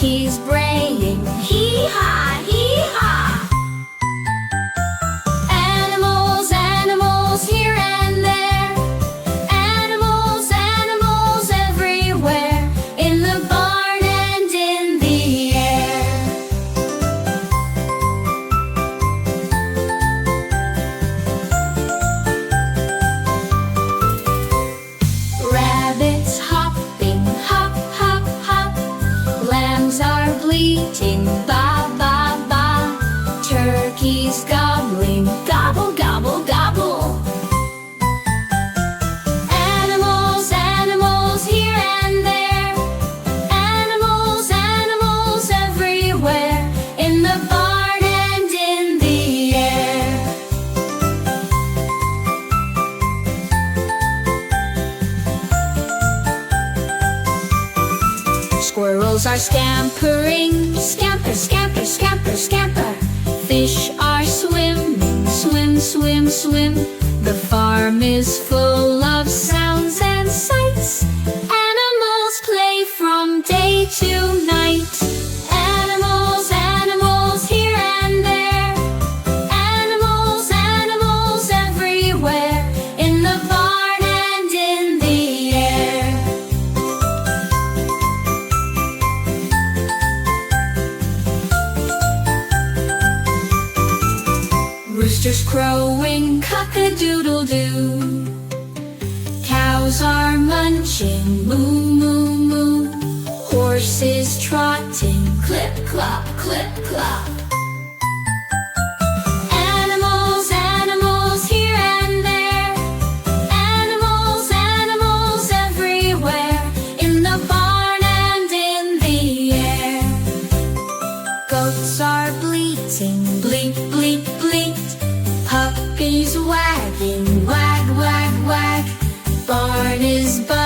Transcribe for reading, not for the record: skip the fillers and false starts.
Turkeys braying, hee-haw, hee-haw. Animals, animals here and there. Animals, animals everywhere. In the barn and in the air. Rabbits hopping, hop, hop, hop. Lambs are bleating, ba, ba, ba. Turkeys gobbling, gobble, gobble, gobble. Animals, animals here and there. Animals, animals everywhere. In the barn and in the air. Squirrels are scampering, scamper, scamper, scamper, scamper. Fish are swimming, swim, swim, swim. The farm is full of sounds and sights. Animals play from day to night. Animals, animals here and there. Animals, animals everywhere. In the barn and in the air. Roosters crowing, cock-a-doodle-doo. Cows are munching, moo, moo, moo. Horses trotting, clip, clop, clip, clop. Animals, animals here and there. Animals, animals everywhere. In the barn and in the air. Goats are bleating, bleat, bleat, bleat. Puppies wagging, wag, wag, wag. Barn is buzzing.